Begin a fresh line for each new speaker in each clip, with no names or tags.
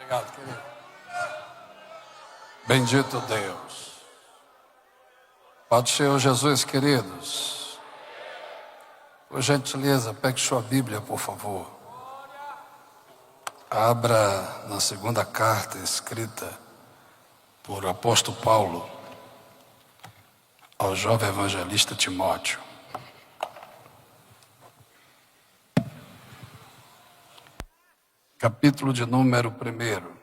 Obrigado, querido. Bendito Deus. Pode ser o Jesus, queridos. Por gentileza, pegue sua Bíblia, por favor. Abra na segunda carta escrita por apóstolo Paulo ao jovem evangelista Timóteo. Capítulo de número 1.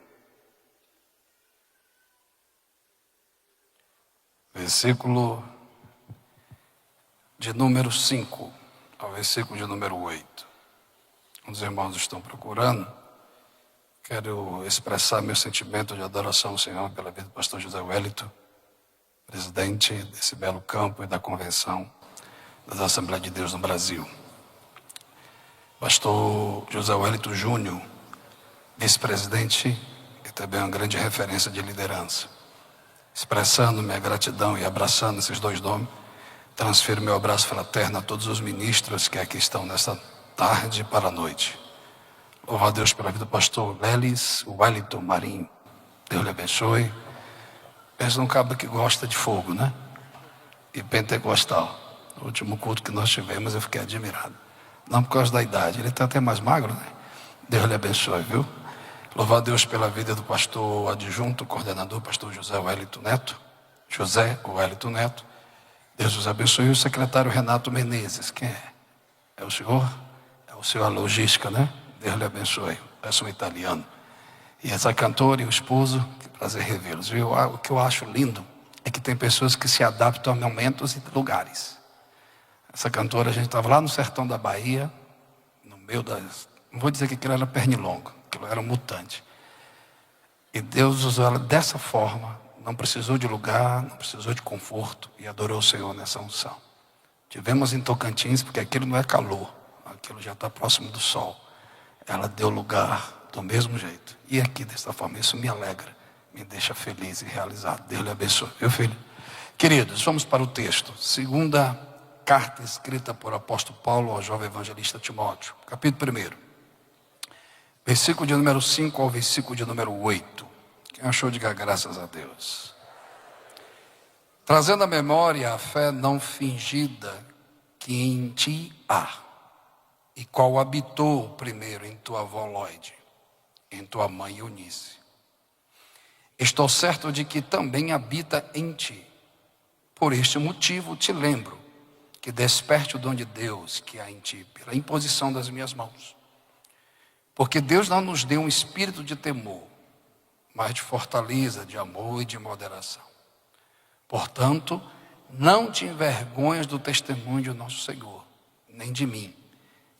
Versículo de número 5 ao versículo de número 8. Os irmãos estão procurando. Quero expressar meu sentimento de adoração ao Senhor pela vida do pastor José Wellington, presidente desse belo campo e da convenção das Assembleias de Deus no Brasil. Pastor José Wellington Júnior, vice-presidente e também uma grande referência de liderança. Expressando minha gratidão e abraçando esses dois nomes, transfiro meu abraço fraterno a todos os ministros que aqui estão nesta tarde para a noite. Louvo a Deus pela vida do pastor Lelis Wellington Marinho. Deus lhe abençoe. Pensa num cabo que gosta de fogo, né? E pentecostal. No último culto que nós tivemos eu fiquei admirado. Não por causa da idade, ele está até mais magro, né? Deus lhe abençoe, viu? Louvar a Deus pela vida do pastor adjunto, coordenador, pastor José Wellington Neto. Deus os abençoe. E o secretário Renato Menezes, quem é? É o senhor? É o senhor a logística, né? Deus lhe abençoe. Peço um italiano. E essa cantora e o esposo, que prazer revê-los. O que eu acho lindo é que tem pessoas que se adaptam a momentos e lugares. Essa cantora, a gente estava lá no sertão da Bahia, no meio das... Não vou dizer que aquilo era pernilongo, aquilo era um mutante. E Deus usou ela dessa forma, não precisou de lugar, não precisou de conforto, e adorou o Senhor nessa unção. Tivemos em Tocantins, porque aquilo não é calor, aquilo já está próximo do sol. Ela deu lugar do mesmo jeito. E aqui dessa forma, isso me alegra, me deixa feliz e realizado. Deus lhe abençoe, meu filho. Queridos, vamos para o texto. Segunda carta escrita por apóstolo Paulo ao jovem evangelista Timóteo. Capítulo 1. Versículo de número 5 ao versículo de número 8. Quem achou, diga graças a Deus. Trazendo à memória a fé não fingida que em ti há, e qual habitou primeiro em tua avó Lóide, em tua mãe Eunice. Estou certo de que também habita em ti. Por este motivo te lembro que desperte o dom de Deus que há em ti, pela imposição das minhas mãos. Porque Deus não nos deu um espírito de temor, mas de fortaleza, de amor e de moderação. Portanto, não te envergonhas do testemunho do nosso Senhor, nem de mim,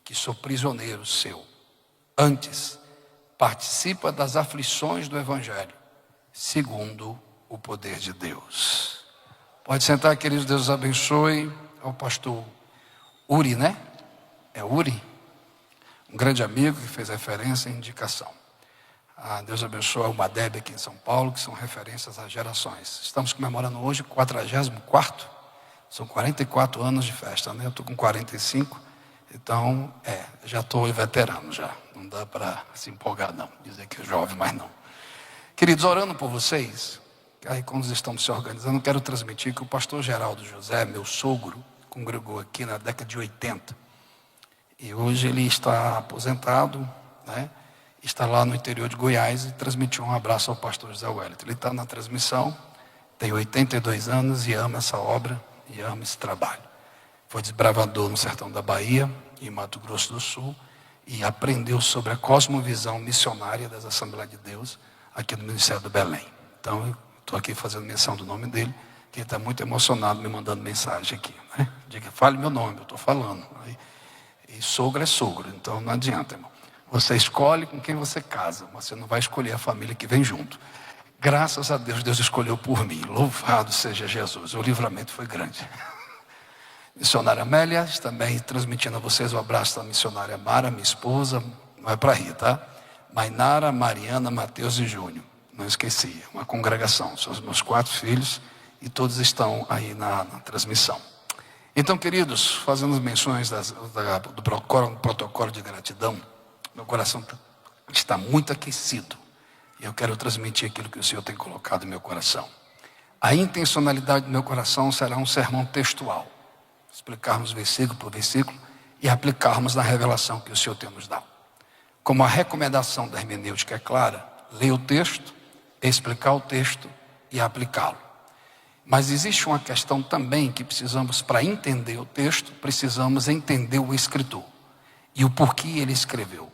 que sou prisioneiro seu. Antes, participa das aflições do Evangelho, segundo o poder de Deus. Pode sentar, queridos, Deus abençoe. Ao pastor Uri, né? É Uri? Um grande amigo que fez referência e indicação. Deus abençoe o Madeb aqui em São Paulo, que são referências às gerações. Estamos comemorando hoje o 44º. São 44 anos de festa, né? Eu estou com 45, então já estou veterano já. Não dá para se empolgar não, dizer que é jovem, mas não. Queridos, orando por vocês, aí quando estamos se organizando, quero transmitir que o pastor Geraldo José, meu sogro, congregou aqui na década de 80. E hoje ele está aposentado, né? Está lá no interior de Goiás e transmitiu um abraço ao pastor José Wellington. Ele está na transmissão, tem 82 anos e ama essa obra e ama esse trabalho. Foi desbravador no sertão da Bahia, em Mato Grosso do Sul, e aprendeu sobre a cosmovisão missionária das Assembleias de Deus aqui no Ministério do Belém. Então eu estou aqui fazendo menção do nome dele, que ele está muito emocionado me mandando mensagem aqui, né? Diga, fale meu nome, eu estou falando. E sogro é sogro, então não adianta, irmão. Você escolhe com quem você casa, mas você não vai escolher a família que vem junto. Graças a Deus, Deus escolheu por mim. Louvado seja Jesus. O livramento foi grande. Missionária Amélia, também transmitindo a vocês o abraço da missionária Mara, minha esposa. Não é para rir, tá? Mainara, Mariana, Mateus e Júnior. Não esqueci, uma congregação. São os meus 4 filhos e todos estão aí na transmissão. Então, queridos, fazendo as menções do protocolo de gratidão, meu coração está muito aquecido. Eu quero transmitir aquilo que o Senhor tem colocado no meu coração. A intencionalidade do meu coração será um sermão textual. Explicarmos versículo por versículo e aplicarmos na revelação que o Senhor tem nos dado. Como a recomendação da hermenêutica é clara, ler o texto, explicar o texto e aplicá-lo. Mas existe uma questão também que precisamos, para entender o texto, precisamos entender o escritor e o porquê ele escreveu.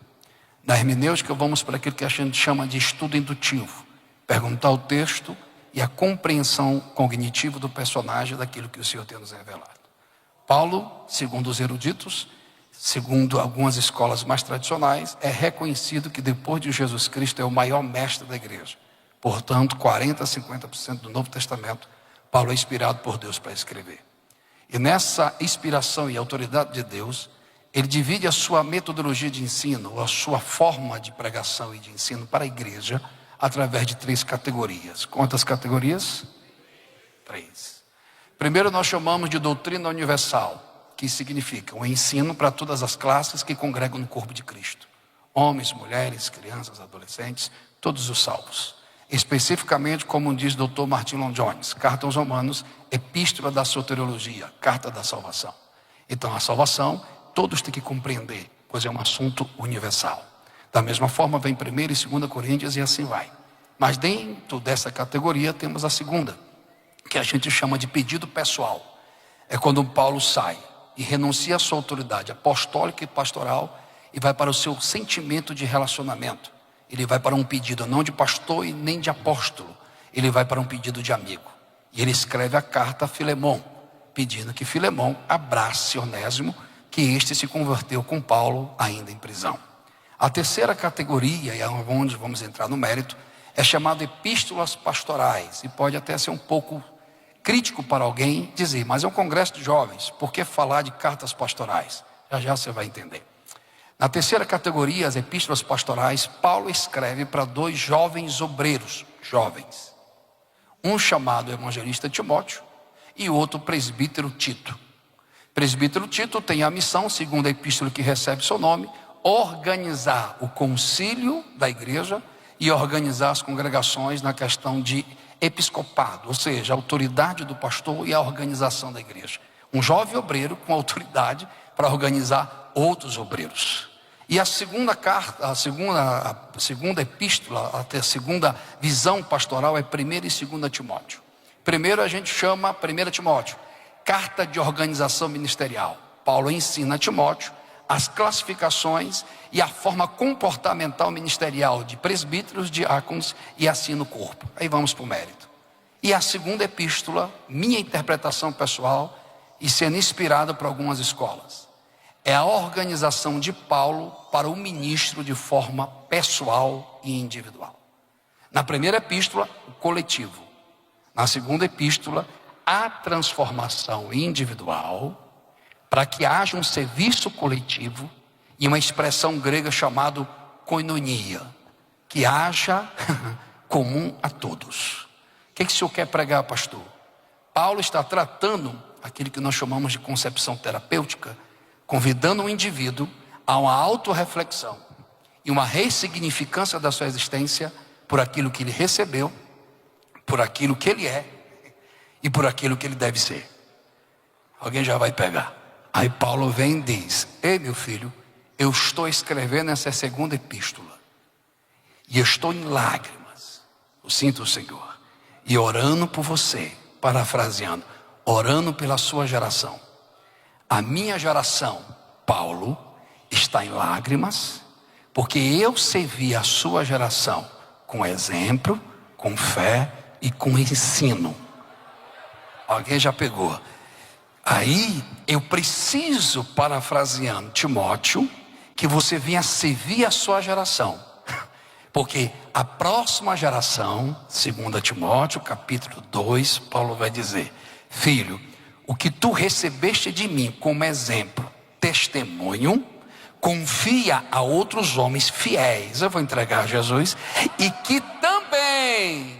Na hermenêutica vamos para aquilo que a gente chama de estudo indutivo, perguntar o texto e a compreensão cognitiva do personagem daquilo que o Senhor tem nos revelado. Paulo, segundo os eruditos, segundo algumas escolas mais tradicionais, é reconhecido que depois de Jesus Cristo é o maior mestre da igreja. Portanto, 40% a 50% do Novo Testamento, Paulo é inspirado por Deus para escrever. E nessa inspiração e autoridade de Deus, ele divide a sua metodologia de ensino, a sua forma de pregação e de ensino para a igreja, através de 3 categorias. Quantas categorias? 3. Primeiro nós chamamos de doutrina universal, que significa o ensino para todas as classes que congregam no corpo de Cristo. Homens, mulheres, crianças, adolescentes, todos os salvos. Especificamente, como diz o Dr. Martin Lloyd Jones, carta aos Romanos, epístola da soteriologia, carta da salvação. Então a salvação, todos têm que compreender, pois é um assunto universal. Da mesma forma vem 1 e 2 Coríntios e assim vai. Mas dentro dessa categoria temos a segunda, que a gente chama de pedido pessoal. É quando Paulo sai e renuncia à sua autoridade apostólica e pastoral e vai para o seu sentimento de relacionamento. Ele vai para um pedido não de pastor e nem de apóstolo. Ele vai para um pedido de amigo. E ele escreve a carta a Filemão, pedindo que Filemão abrace Onésimo, que este se converteu com Paulo ainda em prisão. A terceira categoria, e é onde vamos entrar no mérito, é chamada epístolas pastorais. E pode até ser um pouco crítico para alguém dizer, mas é um congresso de jovens, por que falar de cartas pastorais? Já já você vai entender. Na terceira categoria, as epístolas pastorais, Paulo escreve para 2 jovens obreiros, jovens. Um chamado evangelista Timóteo e outro presbítero Tito. Presbítero Tito tem a missão, segundo a epístola que recebe seu nome, organizar o concílio da igreja e organizar as congregações na questão de episcopado, ou seja, a autoridade do pastor e a organização da igreja. Um jovem obreiro com autoridade para organizar outros obreiros. E a segunda carta, a segunda epístola, a segunda visão pastoral é 1 e 2 Timóteo. Primeiro a gente chama 1 Timóteo, carta de organização ministerial. Paulo ensina a Timóteo as classificações e a forma comportamental ministerial de presbíteros, diáconos e assim no corpo. Aí vamos para o mérito. E a segunda epístola, minha interpretação pessoal e sendo inspirada por algumas escolas, é a organização de Paulo para o ministro de forma pessoal e individual. Na primeira epístola, o coletivo. Na segunda epístola, a transformação individual, para que haja um serviço coletivo e uma expressão grega chamada koinonia, que haja comum a todos. O que o senhor quer pregar, pastor? Paulo está tratando aquilo que nós chamamos de concepção terapêutica, convidando o indivíduo a uma autorreflexão e uma ressignificância da sua existência por aquilo que ele recebeu, por aquilo que ele é e por aquilo que ele deve ser. Alguém já vai pegar. Aí Paulo vem e diz, ei meu filho, eu estou escrevendo essa segunda epístola e eu estou em lágrimas, eu sinto o Senhor, e orando por você, parafraseando, orando pela sua geração. A minha geração, Paulo, está em lágrimas, porque eu servi a sua geração com exemplo, com fé e com ensino. Alguém já pegou? Aí eu preciso, parafraseando Timóteo, que você venha servir a sua geração. Porque a próxima geração, segundo Timóteo, capítulo 2, Paulo vai dizer, filho, o que tu recebeste de mim como exemplo, testemunho, confia a outros homens fiéis, eu vou entregar a Jesus, e que também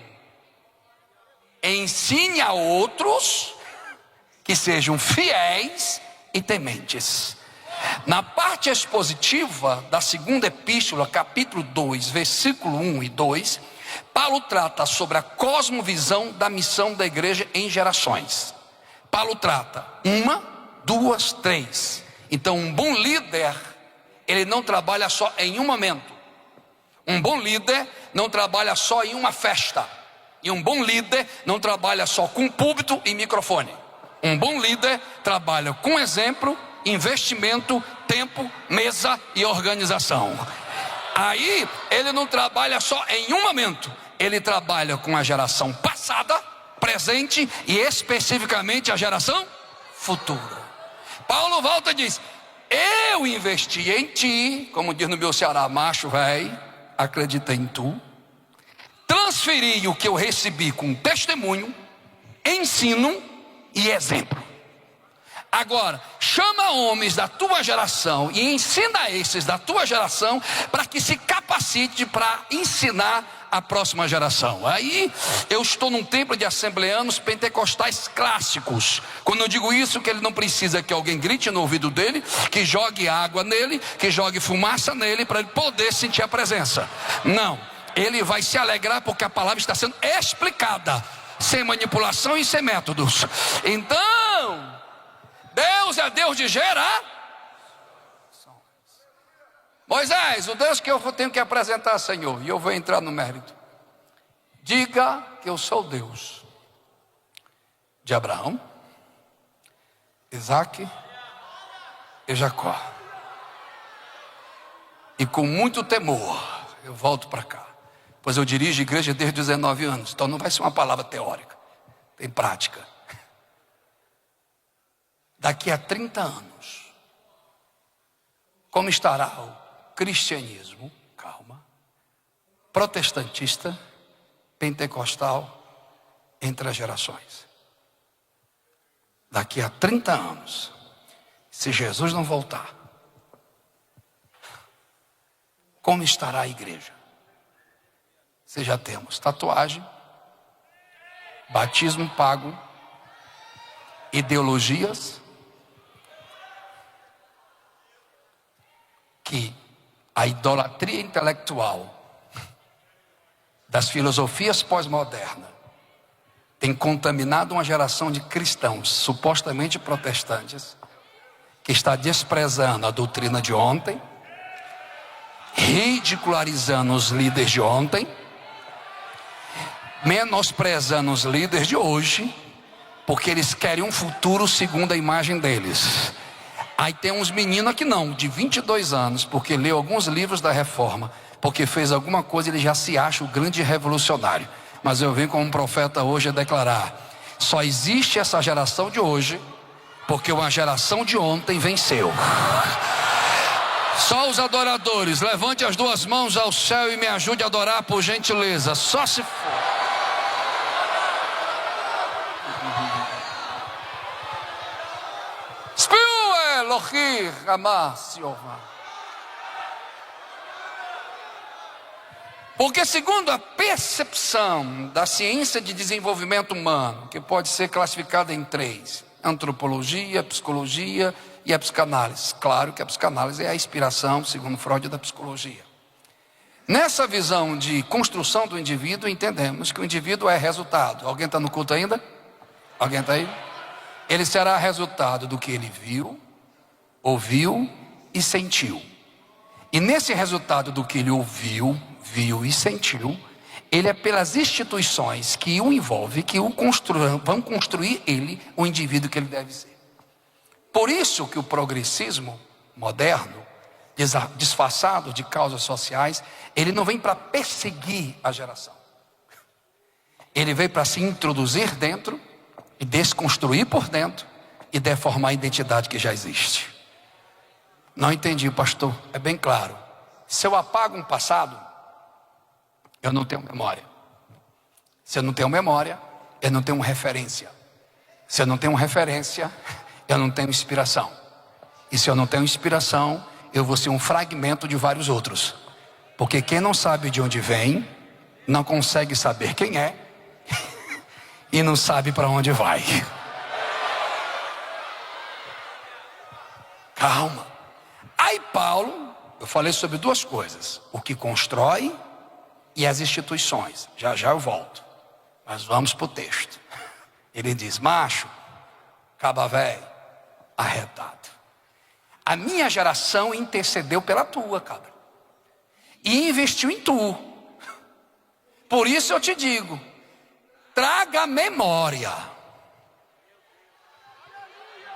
ensine a outros que sejam fiéis e tementes. Na parte expositiva da segunda epístola, capítulo 2, versículo 1 e 2, Paulo trata sobre a cosmovisão da missão da igreja em gerações. Paulo trata 1, 2, 3. Então um bom líder, ele não trabalha só em um momento. Um bom líder não trabalha só em uma festa. E um bom líder não trabalha só com púlpito e microfone. Um bom líder trabalha com exemplo, investimento, tempo, mesa e organização. Aí ele não trabalha só em um momento. Ele trabalha com a geração passada, presente e especificamente a geração futura. Paulo volta e diz: eu investi em ti, como diz no meu Ceará, macho velho, acreditei em tu. Transferi o que eu recebi com testemunho, ensino e exemplo. Agora, chama homens da tua geração e ensina a esses da tua geração para que se capacite para ensinar a próxima geração. Aí eu estou num templo de assembleanos pentecostais clássicos. Quando eu digo isso, que ele não precisa que alguém grite no ouvido dele, que jogue água nele, que jogue fumaça nele para ele poder sentir a presença. Não, ele vai se alegrar porque a palavra está sendo explicada, sem manipulação e sem métodos. Então, Deus é Deus de gerações. Moisés, o Deus que eu tenho que apresentar, Senhor, e eu vou entrar no mérito. Diga que eu sou Deus de Abraão, Isaque e Jacó. E com muito temor eu volto para cá, pois eu dirijo a igreja desde 19 anos. Então não vai ser uma palavra teórica, tem prática. Daqui a 30 anos, como estará o cristianismo, calma, protestantista, pentecostal, entre as gerações? Daqui a 30 anos, se Jesus não voltar, como estará a igreja? Se já temos tatuagem, batismo pago, ideologias que a idolatria intelectual das filosofias pós-modernas tem contaminado uma geração de cristãos supostamente protestantes que está desprezando a doutrina de ontem, ridicularizando os líderes de ontem, menosprezando os líderes de hoje, porque eles querem um futuro segundo a imagem deles. Aí tem uns meninos aqui não, de 22 anos, porque leu alguns livros da Reforma, porque fez alguma coisa, ele já se acha o grande revolucionário. Mas eu venho como profeta hoje a declarar: só existe essa geração de hoje, porque uma geração de ontem venceu. Só os adoradores, levante as duas mãos ao céu e me ajude a adorar por gentileza. Só se for. Porque segundo a percepção da ciência de desenvolvimento humano, que pode ser classificada em 3: antropologia, psicologia e a psicanálise. Claro que a psicanálise é a inspiração, segundo Freud, da psicologia. Nessa visão de construção do indivíduo, entendemos que o indivíduo é resultado. Alguém está no culto ainda? Alguém está aí? Ele será resultado do que ele viu, ouviu e sentiu. E nesse resultado do que ele ouviu, viu e sentiu, ele é pelas instituições que o envolvem, que o vão construir ele, o indivíduo que ele deve ser. Por isso que o progressismo moderno, disfarçado de causas sociais, ele não vem para perseguir a geração. Ele veio para se introduzir dentro e desconstruir por dentro e deformar a identidade que já existe. Não entendi, pastor. É bem claro. Se eu apago um passado, eu não tenho memória. Se eu não tenho memória, eu não tenho referência. Se eu não tenho referência, eu não tenho inspiração. E se eu não tenho inspiração, eu vou ser um fragmento de vários outros. Porque quem não sabe de onde vem, não consegue saber quem é e não sabe para onde vai. Calma. Aí Paulo, eu falei sobre duas coisas: o que constrói e as instituições. Já já eu volto. Mas vamos para o texto. Ele diz: macho, caba velho, arretado. A minha geração intercedeu pela tua, cabra, e investiu em tu. Por isso eu te digo, traga memória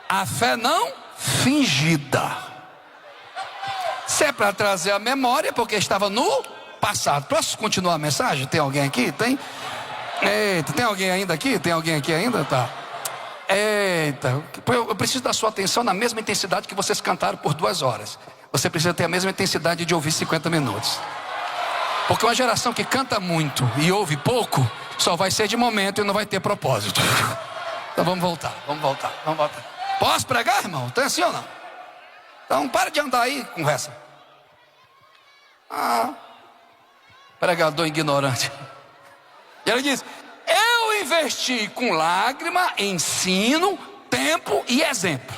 a fé não fingida. Se é para trazer a memória, porque estava no passado. Posso continuar a mensagem? Tem alguém aqui? Tem? Eita, tem alguém ainda aqui? Tem alguém aqui ainda? Tá. Eita, eu preciso da sua atenção na mesma intensidade que vocês cantaram por 2 horas. Você precisa ter a mesma intensidade de ouvir 50 minutos. Porque uma geração que canta muito e ouve pouco, só vai ser de momento e não vai ter propósito. Então vamos voltar. Posso pregar, irmão? Tem assim ou não? Então para de andar aí, conversa. Pregador ignorante. E ele diz: eu investi com lágrima, ensino, tempo e exemplo.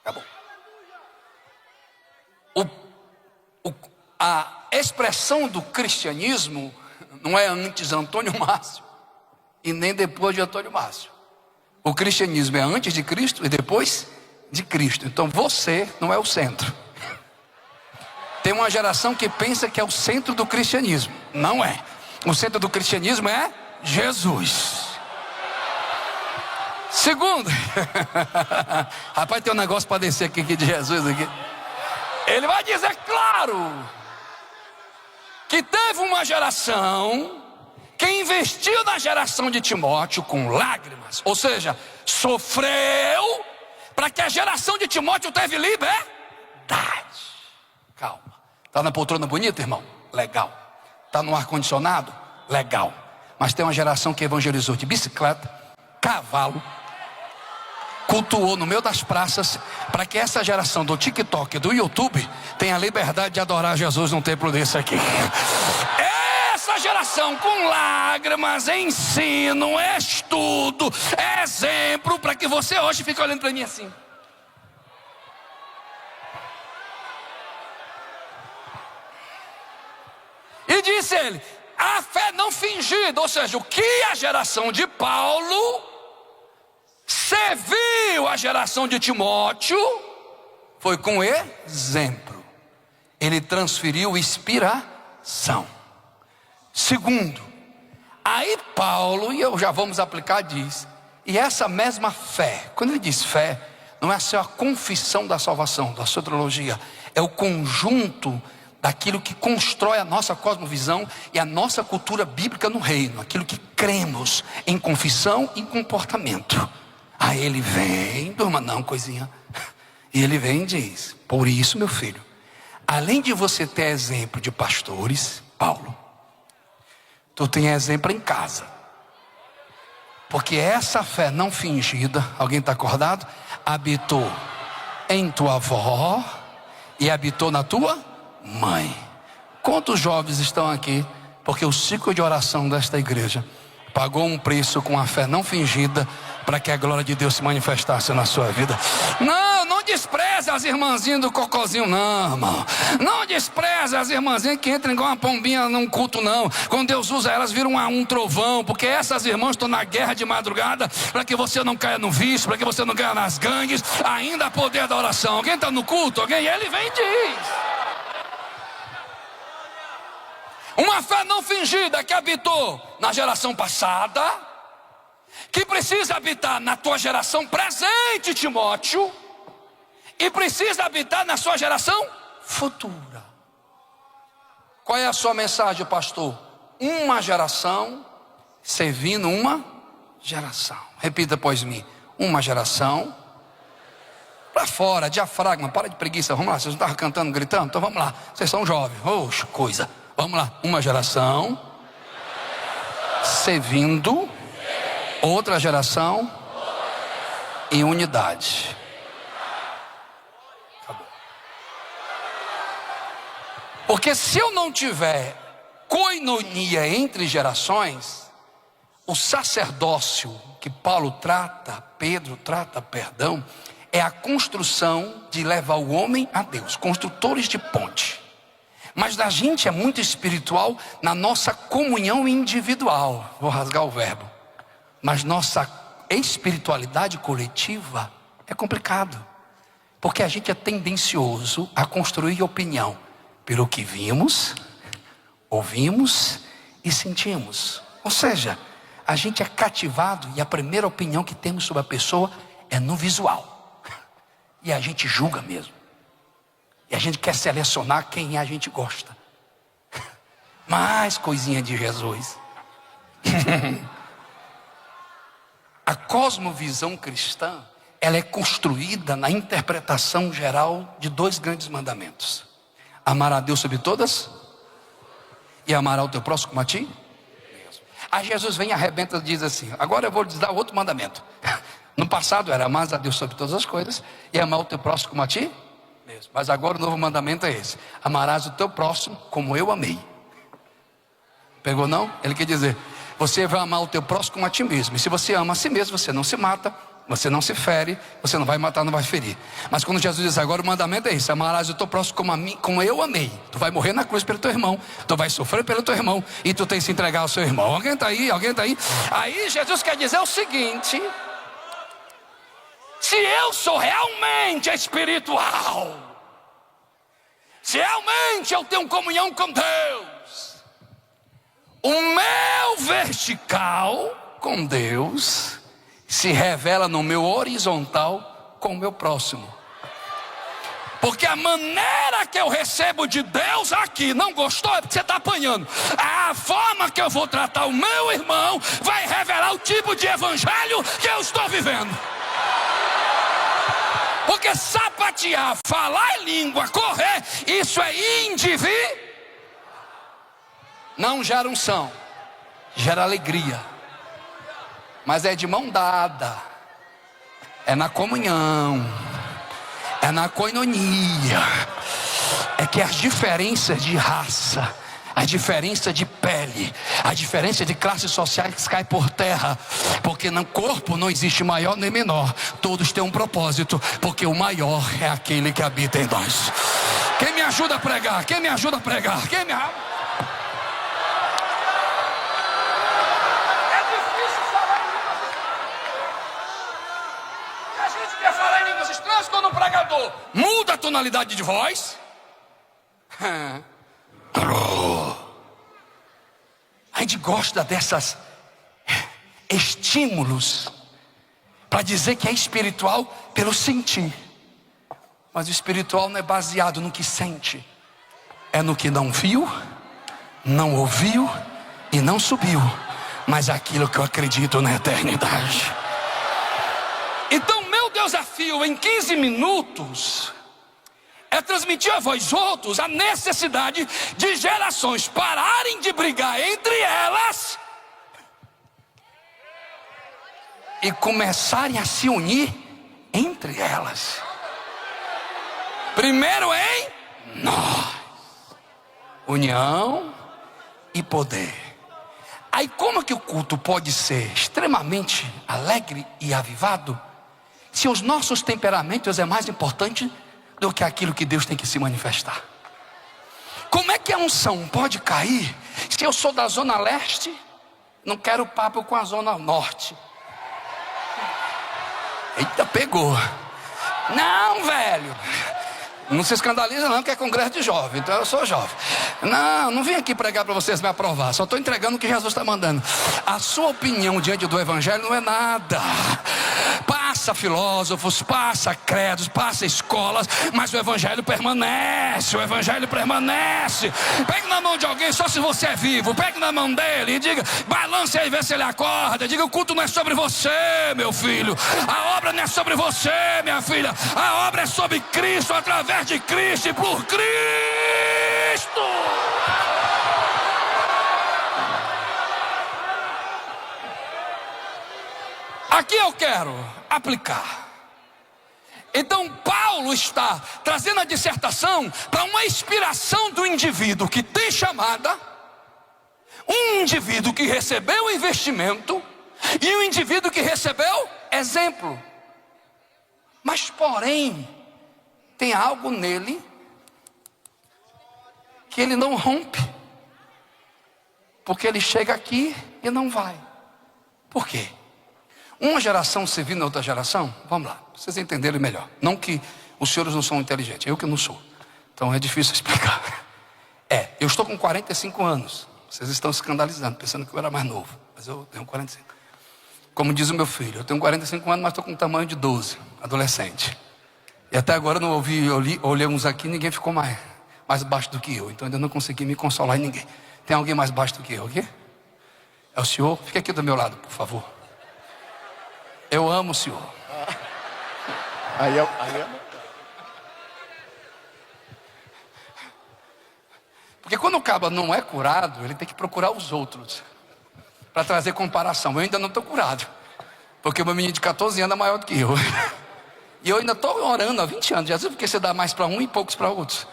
Acabou. A expressão do cristianismo não é antes Antônio Márcio e nem depois de Antônio Márcio. O cristianismo é antes de Cristo e depois de Cristo. Então você não é o centro. Tem uma geração que pensa que é o centro do cristianismo. Não é. O centro do cristianismo é Jesus. Segundo, rapaz, tem um negócio para descer aqui de Jesus aqui. Ele vai dizer, claro, que teve uma geração que investiu na geração de Timóteo com lágrimas, ou seja, sofreu para que a geração de Timóteo teve liberdade. Calma. Está na poltrona bonita, irmão? Legal. Está no ar-condicionado? Legal. Mas tem uma geração que evangelizou de bicicleta, cavalo, cultuou no meio das praças, para que essa geração do TikTok e do YouTube tenha a liberdade de adorar Jesus num templo desse aqui. Essa geração com lágrimas, ensino, estudo, exemplo, para que você hoje fique olhando para mim assim. E disse ele, a fé não fingida, ou seja, o que a geração de Paulo serviu a geração de Timóteo foi com exemplo. Ele transferiu inspiração. Segundo, aí Paulo, e eu já vamos aplicar, diz, e essa mesma fé, quando ele diz fé, não é só a confissão da salvação, da soteriologia, é o conjunto daquilo que constrói a nossa cosmovisão e a nossa cultura bíblica no reino, aquilo que cremos em confissão e comportamento. Aí ele vem, durma não, coisinha, e ele vem e diz, por isso, meu filho, além de você ter exemplo de pastores, Paulo, tu tem exemplo em casa, porque essa fé não fingida, alguém está acordado? Habitou em tua avó e habitou na tua mãe. Quantos jovens estão aqui? Porque o ciclo de oração desta igreja pagou um preço com a fé não fingida, para que a glória de Deus se manifestasse na sua vida. Não despreze as irmãzinhas do cocôzinho, não, irmão. Não despreze as irmãzinhas que entram igual uma pombinha num culto, não. Quando Deus usa elas, viram um trovão, porque essas irmãs estão na guerra de madrugada, para que você não caia no vício, para que você não caia nas gangues. Ainda há poder da oração. Alguém está no culto? Alguém? Ele vem e diz. Uma fé não fingida que habitou na geração passada, que precisa habitar na tua geração presente, Timóteo, e precisa habitar na sua geração futura. Qual é a sua mensagem, pastor? Uma geração servindo uma geração. Repita após mim. Uma geração. Para fora, diafragma, para de preguiça. Vamos lá, vocês não estavam cantando, gritando? Então vamos lá, vocês são jovens. Oxe, coisa. Vamos lá, uma geração servindo outra geração em unidade. Acabou. Porque se eu não tiver coinonia entre gerações, o sacerdócio que Paulo trata, Pedro trata, perdão, é a construção de levar o homem a Deus, construtores de ponte. Mas a gente é muito espiritual na nossa comunhão individual. Vou rasgar o verbo. Mas nossa espiritualidade coletiva é complicado. Porque a gente é tendencioso a construir opinião pelo que vimos, ouvimos e sentimos. Ou seja, a gente é cativado e a primeira opinião que temos sobre a pessoa é no visual. E a gente julga mesmo. E a gente quer selecionar quem a gente gosta. Mais coisinha de Jesus. A cosmovisão cristã, ela é construída na interpretação geral de 2 grandes mandamentos: amar a Deus sobre todas e amar ao teu próximo como a ti. Aí Jesus vem e arrebenta e diz assim: agora eu vou lhes dar outro mandamento. No passado era amar a Deus sobre todas as coisas e amar o teu próximo como a ti mesmo. Mas agora o novo mandamento é esse: amarás o teu próximo como eu amei. Pegou não? Ele quer dizer, você vai amar o teu próximo como a ti mesmo. E se você ama a si mesmo, você não se mata, você não se fere, você não vai matar, não vai ferir. Mas quando Jesus diz agora o mandamento é esse: amarás o teu próximo como a mim, como eu amei. Tu vai morrer na cruz pelo teu irmão, tu vai sofrer pelo teu irmão, e tu tens que se entregar ao seu irmão. Alguém está aí? Alguém está aí? Aí Jesus quer dizer o seguinte: se eu sou realmente espiritual, se realmente eu tenho comunhão com Deus, o meu vertical com Deus se revela no meu horizontal com o meu próximo. Porque a maneira que eu recebo de Deus aqui, não gostou? É porque você está apanhando. A forma que eu vou tratar o meu irmão vai revelar o tipo de evangelho que eu estou vivendo. Porque sapatear, falar em língua, correr, isso é indivíduo. Não gera unção, gera alegria. Mas é de mão dada, é na comunhão, é na koinonia. É que as diferenças de raça, a diferença de pele, a diferença de classes sociais cai por terra. Porque no corpo não existe maior nem menor, todos têm um propósito, porque o maior é aquele que habita em nós. Quem me ajuda a pregar? Quem me ajuda a pregar? Quem me ajuda? Quando um pregador muda a tonalidade de voz, a gente gosta dessas estímulos para dizer que é espiritual pelo sentir. Mas o espiritual não é baseado no que sente, é no que não viu, não ouviu e não subiu, mas aquilo que eu acredito na eternidade. Então meu desafio em 15 minutos é transmitir a vós outros a necessidade de gerações pararem de brigar entre elas e começarem a se unir entre elas. Primeiro em nós, união e poder. Aí como que o culto pode ser extremamente alegre e avivado se os nossos temperamentos é mais importante do que aquilo que Deus tem que se manifestar? Como é que a unção pode cair se eu sou da zona leste, não quero papo com a zona norte? Eita, pegou. Não, velho, não se escandaliza não, que é congresso de jovem, então eu sou jovem. Não vim aqui pregar para vocês me aprovar, só estou entregando o que Jesus está mandando. A sua opinião diante do evangelho não é nada. Passa filósofos, passa credos, passa escolas, mas o evangelho permanece, o evangelho permanece. Pegue na mão de alguém, só se você é vivo, pegue na mão dele e diga, balance aí, vê se ele acorda. Diga, o culto não é sobre você, meu filho, a obra não é sobre você, minha filha, a obra é sobre Cristo, através de Cristo e por Cristo. Aqui eu quero aplicar. Então Paulo está trazendo a dissertação para uma inspiração do indivíduo que tem chamada, um indivíduo que recebeu investimento e um indivíduo que recebeu exemplo. Mas porém tem algo nele que ele não rompe. Porque ele chega aqui e não vai. Por quê? Uma geração servindo a outra geração, vamos lá, pra vocês entenderem melhor. Não que os senhores não são inteligentes, eu que não sou. Então é difícil explicar. Eu estou com 45 anos. Vocês estão se escandalizando, pensando que eu era mais novo. Mas eu tenho 45. Como diz o meu filho, eu tenho 45 anos, mas estou com o tamanho de 12, adolescente. E até agora eu não olhei uns aqui, ninguém ficou mais baixo do que eu. Então ainda não consegui me consolar em ninguém. Tem alguém mais baixo do que eu aqui? É o senhor? Fique aqui do meu lado, por favor. Eu amo o senhor. Porque quando o cabo não é curado, ele tem que procurar os outros para trazer comparação. Eu ainda não estou curado, porque o meu menino de 14 anos é maior do que eu. E eu ainda estou orando há 20 anos. Já sei porque você dá mais para um e poucos para outros.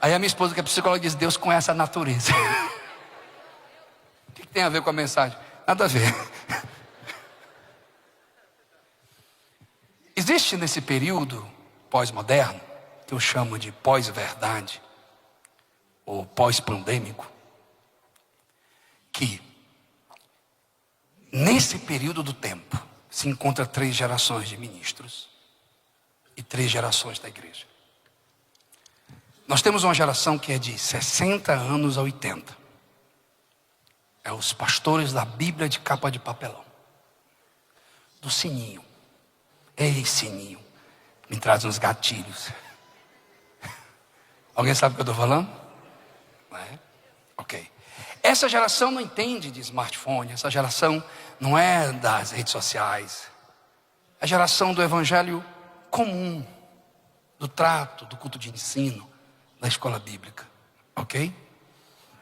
Aí a minha esposa, que é psicóloga, diz: Deus conhece a natureza. O que tem a ver com a mensagem? Nada a ver. Existe nesse período pós-moderno, que eu chamo de pós-verdade, ou pós-pandêmico, que nesse período do tempo se encontra 3 gerações de ministros e 3 gerações da igreja. Nós temos uma geração que é de 60 anos a 80. É os pastores da Bíblia de capa de papelão. Do sininho. Ei, sininho, me traz uns gatilhos. Alguém sabe o que eu estou falando? Não é? Ok. Essa geração não entende de smartphone. Essa geração não é das redes sociais. É a geração do evangelho comum, do trato, do culto de ensino, da escola bíblica. Ok?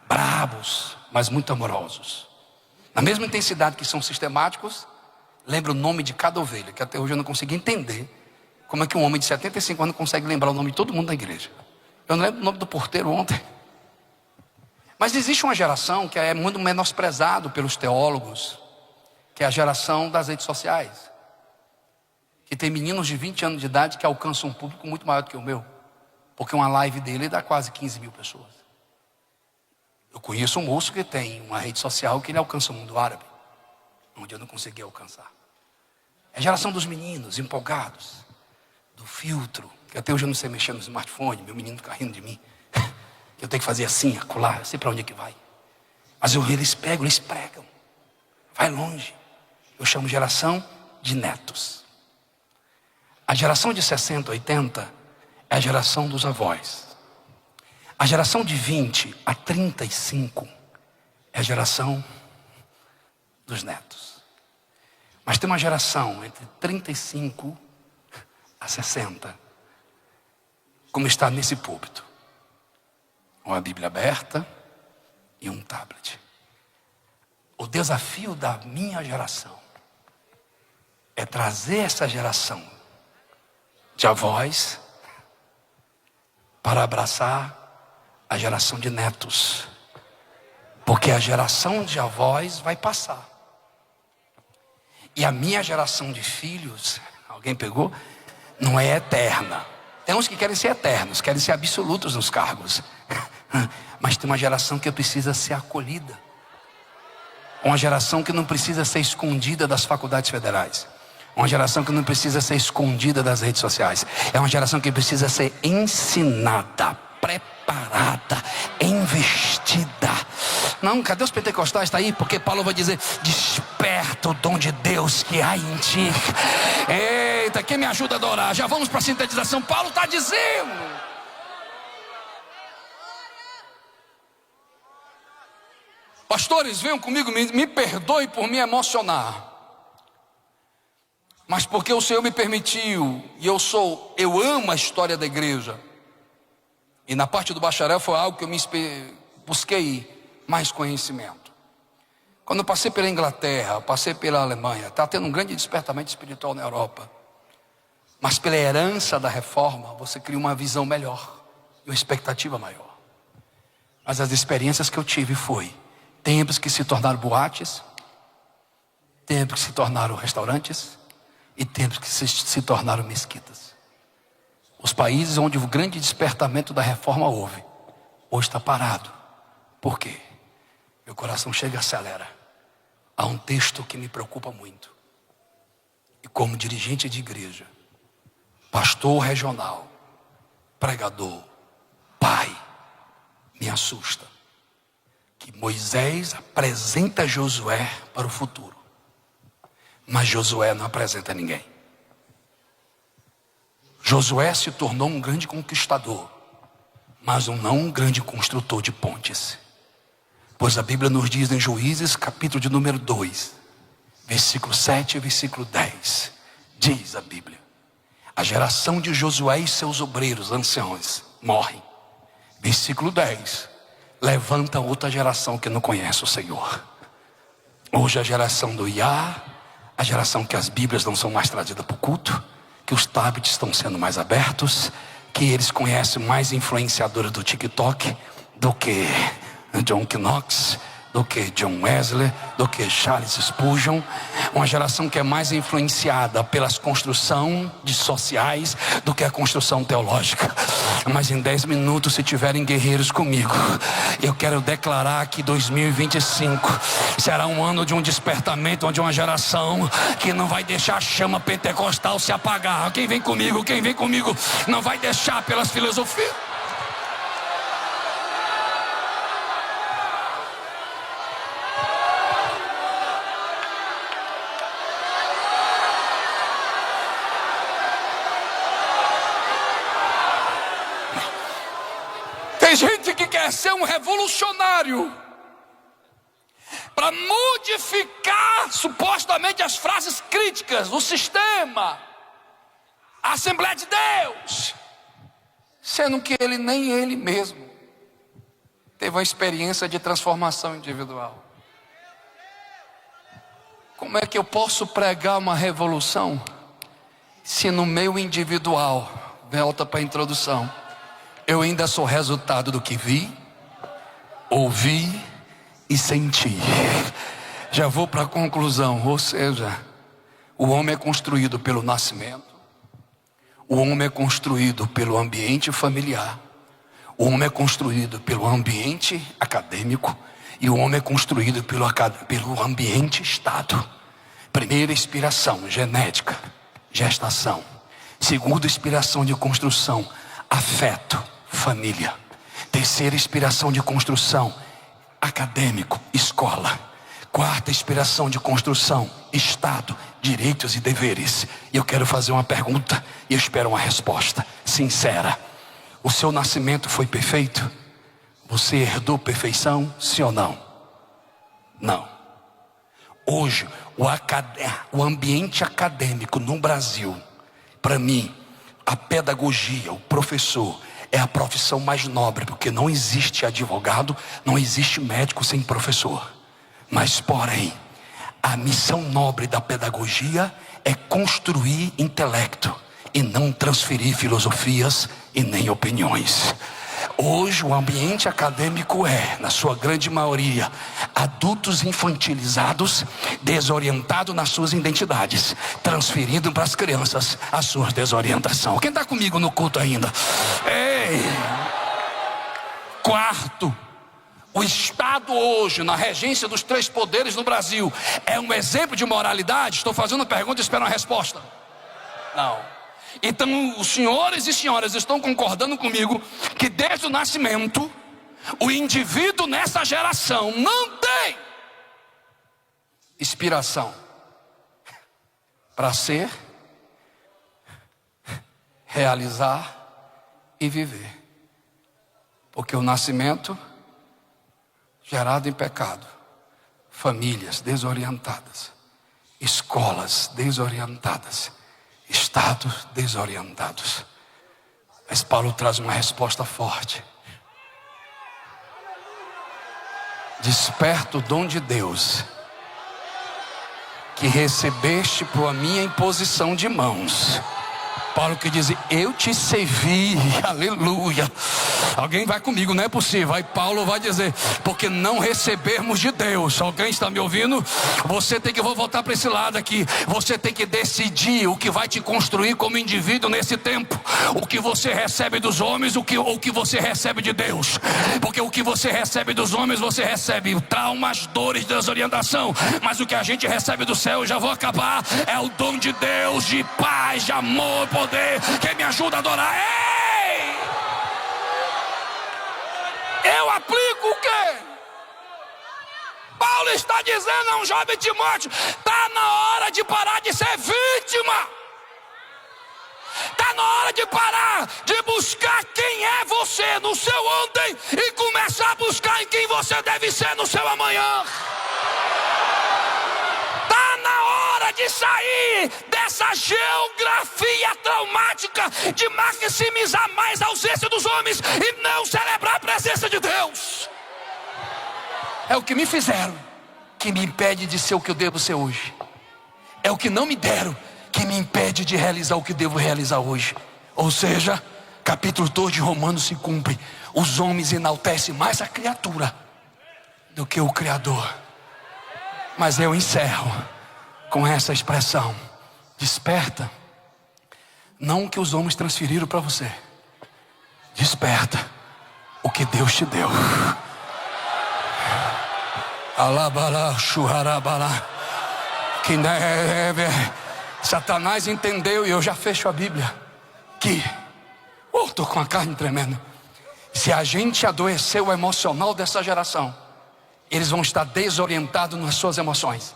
Brabos, mas muito amorosos. Na mesma intensidade que são sistemáticos, lembra o nome de cada ovelha, que até hoje eu não consegui entender como é que um homem de 75 anos consegue lembrar o nome de todo mundo da igreja. Eu não lembro o nome do porteiro ontem. Mas existe uma geração que é muito menosprezado pelos teólogos, que é a geração das redes sociais, que tem meninos de 20 anos de idade que alcançam um público muito maior do que o meu, porque uma live dele dá quase 15 mil pessoas. Eu conheço um moço que tem uma rede social que ele alcança o mundo árabe, onde eu não consegui alcançar. É a geração dos meninos empolgados, do filtro, que até hoje eu não sei mexer no smartphone, meu menino fica rindo de mim. Eu tenho que fazer assim, acolá, eu sei para onde é que vai. Mas eles pegam, eles pregam. Vai longe. Eu chamo geração de netos. A geração de 60, 80 é a geração dos avós. A geração de 20 a 35 é a geração dos netos. Mas tem uma geração entre 35 a 60, como está nesse púlpito, uma Bíblia aberta e um tablet. O desafio da minha geração é trazer essa geração de avós para abraçar a geração de netos, porque a geração de avós vai passar. E a minha geração de filhos, alguém pegou? Não é eterna. Tem uns que querem ser eternos, querem ser absolutos nos cargos. Mas tem uma geração que precisa ser acolhida. Uma geração que não precisa ser escondida das faculdades federais. Uma geração que não precisa ser escondida das redes sociais. É uma geração que precisa ser ensinada, preparada, investida. Não, cadê os pentecostais? Está aí, porque Paulo vai dizer: desperta o dom de Deus que há em ti. Eita, quem me ajuda a adorar? Já vamos para a sintetização. Paulo está dizendo: pastores, venham comigo, me perdoe por me emocionar, mas porque o Senhor me permitiu, e eu amo a história da igreja, e na parte do bacharel foi algo que eu busquei mais conhecimento. Quando eu passei pela Inglaterra, passei pela Alemanha, está tendo um grande despertamento espiritual na Europa, mas pela herança da reforma, você cria uma visão melhor, e uma expectativa maior. Mas as experiências que eu tive foi templos que se tornaram boates, templos que se tornaram restaurantes, e templos que se tornaram mesquitas. Os países onde o grande despertamento da reforma houve, hoje está parado. Por quê? Meu coração chega e acelera. Há um texto que me preocupa muito. E como dirigente de igreja, pastor regional, pregador, pai, me assusta. Que Moisés apresenta Josué para o futuro. Mas Josué não apresenta ninguém. Josué se tornou um grande conquistador, mas não um grande construtor de pontes. Pois a Bíblia nos diz em Juízes, capítulo de número 2, versículo 7 e versículo 10. Diz a Bíblia: a geração de Josué e seus obreiros, anciãos, morrem. Versículo 10. Levanta outra geração que não conhece o Senhor. Hoje a geração do Iá, a geração que as Bíblias não são mais trazidas para o culto, que os tablets estão sendo mais abertos, que eles conhecem mais influenciadores do TikTok do que John Knox, do que John Wesley, do que Charles Spurgeon. Uma geração que é mais influenciada pelas construções sociais do que a construção teológica. Mas em 10 minutos, se tiverem guerreiros comigo, eu quero declarar que 2025 será um ano de um despertamento, onde uma geração que não vai deixar a chama pentecostal se apagar. Quem vem comigo não vai deixar pelas filosofias. Tem gente que quer ser um revolucionário para modificar supostamente as frases críticas, o sistema, a Assembleia de Deus, sendo que nem ele mesmo teve uma experiência de transformação individual. Como é que eu posso pregar uma revolução se no meu individual, volta para a introdução, eu ainda sou resultado do que vi, ouvi e senti? Já vou para a conclusão. Ou seja, o homem é construído pelo nascimento, o homem é construído pelo ambiente familiar, o homem é construído pelo ambiente acadêmico, e o homem é construído pelo ambiente estado. Primeira inspiração, genética, gestação. Segunda inspiração de construção, afeto, família. Terceira inspiração de construção, acadêmico, escola. Quarta inspiração de construção, estado, direitos e deveres. E eu quero fazer uma pergunta e eu espero uma resposta sincera. O seu nascimento foi perfeito? Você herdou perfeição, sim ou não? Não. Hoje, o ambiente acadêmico no Brasil, para mim, a pedagogia, o professor, é a profissão mais nobre, porque não existe advogado, não existe médico sem professor. Mas porém, a missão nobre da pedagogia é construir intelecto e não transferir filosofias e nem opiniões. Hoje o ambiente acadêmico é, na sua grande maioria, adultos infantilizados, desorientados nas suas identidades, transferindo para as crianças a sua desorientação. Quem está comigo no culto ainda? Ei! Quarto, o Estado hoje, na regência dos 3 poderes no Brasil, é um exemplo de moralidade? Estou fazendo uma pergunta e espero uma resposta. Não. Então os senhores e senhoras estão concordando comigo que desde o nascimento o indivíduo nessa geração não tem inspiração para ser, realizar e viver. Porque o nascimento gerado em pecado, famílias desorientadas, escolas desorientadas, estados desorientados. Mas Paulo traz uma resposta forte. Desperta o dom de Deus que recebeste por a minha imposição de mãos. Paulo que diz: eu te servi, aleluia. Alguém vai comigo, não é possível. Aí Paulo vai dizer: porque não recebermos de Deus. Alguém está me ouvindo? Você tem que, vou voltar para esse lado aqui. Você tem que decidir o que vai te construir como indivíduo nesse tempo. O que você recebe dos homens, o que você recebe de Deus. Porque o que você recebe dos homens, você recebe traumas, dores, desorientação. Mas o que a gente recebe do céu, já vou acabar, é o dom de Deus, de paz, de amor, poder. Quem me ajuda a adorar? Ei! Eu aplico o quê? Paulo está dizendo a um jovem Timóteo: está na hora de parar de ser vítima. Está na hora de parar de buscar quem é você no seu ontem e começar a buscar em quem você deve ser no seu amanhã. Está na hora de sair dessa geografia traumática de maximizar mais a ausência dos homens e não celebrar a presença de Deus. É o que me fizeram que me impede de ser o que eu devo ser hoje. É o que não me deram que me impede de realizar o que devo realizar hoje. Ou seja, capítulo 2 de Romanos se cumpre: os homens enaltecem mais a criatura do que o Criador. Mas eu encerro com essa expressão: desperta, não o que os homens transferiram para você, desperta o que Deus te deu. Alabala, churarabala. Que Satanás entendeu, e eu já fecho a Bíblia, que estou com a carne tremendo. Se a gente adoecer o emocional dessa geração, eles vão estar desorientados nas suas emoções